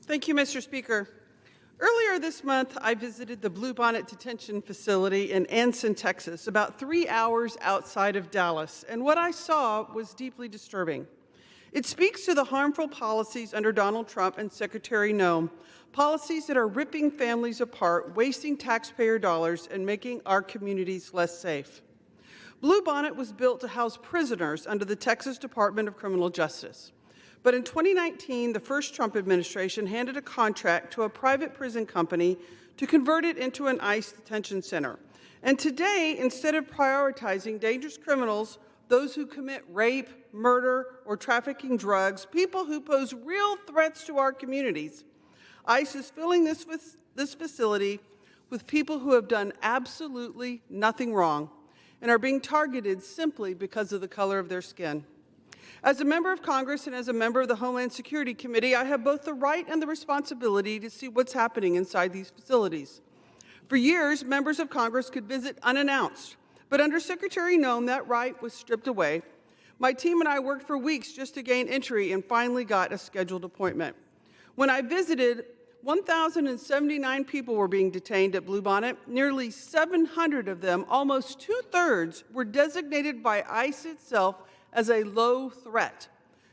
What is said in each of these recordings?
Thank you, Mr. Speaker. Earlier this month, I visited the Bluebonnet Detention Facility in Anson, Texas, about 3 hours outside of Dallas, and what I saw was deeply disturbing. It speaks to the harmful policies under Donald Trump and Secretary Noem, policies that are ripping families apart, wasting taxpayer dollars, and making our communities less safe. Bluebonnet was built to house prisoners under the Texas Department of Criminal Justice. But in 2019, the first Trump administration handed a contract to a private prison company to convert it into an ICE detention center. And today, instead of prioritizing dangerous criminals, those who commit rape, murder, or trafficking drugs, people who pose real threats to our communities, ICE is filling this facility with people who have done absolutely nothing wrong and are being targeted simply because of the color of their skin. As a member of Congress and as a member of the Homeland Security Committee, I have both the right and the responsibility to see what's happening inside these facilities. For years, members of Congress could visit unannounced, but under Secretary Noem, that right was stripped away. My team and I worked for weeks just to gain entry and finally got a scheduled appointment. When I visited, 1,079 people were being detained at Bluebonnet. Nearly 700 of them, almost two-thirds, were designated by ICE itself as a low threat.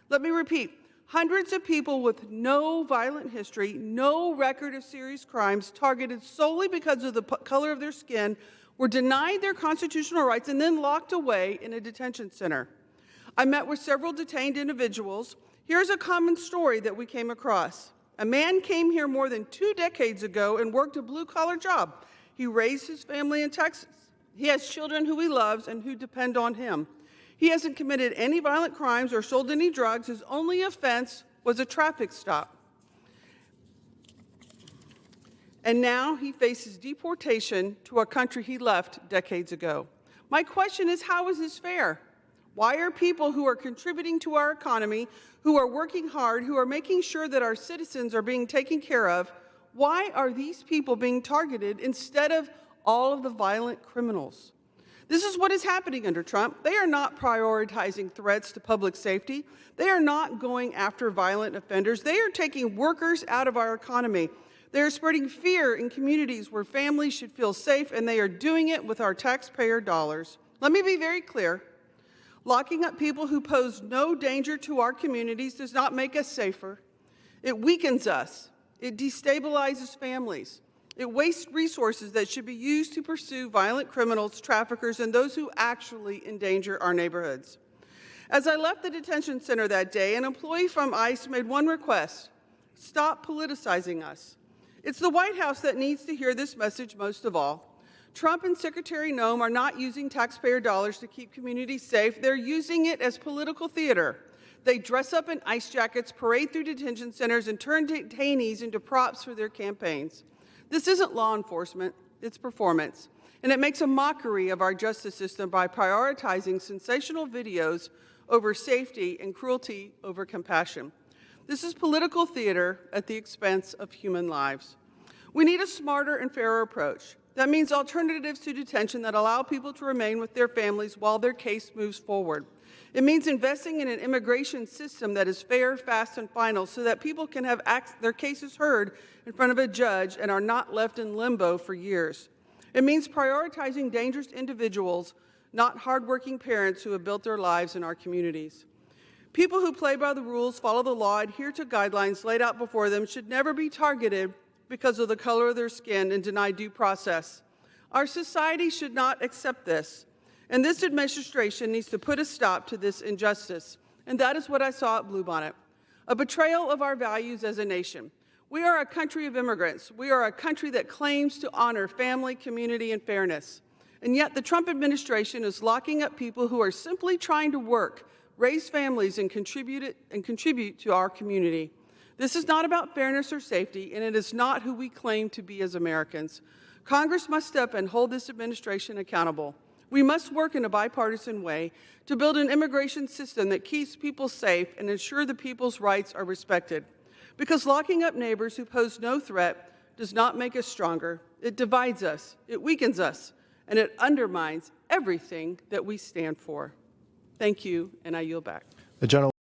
Let me repeat, hundreds of people with no violent history, no record of serious crimes, targeted solely because of the color of their skin, were denied their constitutional rights and then locked away in a detention center. I met with several detained individuals. Here's a common story that we came across. A man came here more than 2 decades ago and worked a blue-collar job. He raised his family in Texas. He has children who he loves and who depend on him. He hasn't committed any violent crimes or sold any drugs. His only offense was a traffic stop. And now he faces deportation to a country he left decades ago. My question is, how is this fair? Why are people who are contributing to our economy, who are working hard, who are making sure that our citizens are being taken care of, why are these people being targeted instead of all of the violent criminals? This is what is happening under Trump. They are not prioritizing threats to public safety. They are not going after violent offenders. They are taking workers out of our economy. They are spreading fear in communities where families should feel safe, and they are doing it with our taxpayer dollars. Let me be very clear. Locking up people who pose no danger to our communities does not make us safer. It weakens us. It destabilizes families. It wastes resources that should be used to pursue violent criminals, traffickers, and those who actually endanger our neighborhoods. As I left the detention center that day, an employee from ICE made one request: stop politicizing us. It's the White House that needs to hear this message most of all. Trump and Secretary Noem are not using taxpayer dollars to keep communities safe. They're using it as political theater. They dress up in ICE jackets, parade through detention centers, and turn detainees into props for their campaigns. This isn't law enforcement, it's performance. And it makes a mockery of our justice system by prioritizing sensational videos over safety and cruelty over compassion. This is political theater at the expense of human lives. We need a smarter and fairer approach. That means alternatives to detention that allow people to remain with their families while their case moves forward. It means investing in an immigration system that is fair, fast, and final so that people can have their cases heard in front of a judge and are not left in limbo for years. It means prioritizing dangerous individuals, not hardworking parents who have built their lives in our communities. People who play by the rules, follow the law, adhere to guidelines laid out before them should never be targeted because of the color of their skin and denied due process. Our society should not accept this. And this administration needs to put a stop to this injustice. And that is what I saw at Bluebonnet, a betrayal of our values as a nation. We are a country of immigrants. We are a country that claims to honor family, community, and fairness. And yet the Trump administration is locking up people who are simply trying to work, raise families, and contribute to our community. This is not about fairness or safety, and it is not who we claim to be as Americans. Congress must step and hold this administration accountable. We must work in a bipartisan way to build an immigration system that keeps people safe and ensure the people's rights are respected. Because locking up neighbors who pose no threat does not make us stronger. It divides us, it weakens us, and it undermines everything that we stand for. Thank you, and I yield back. The gentleman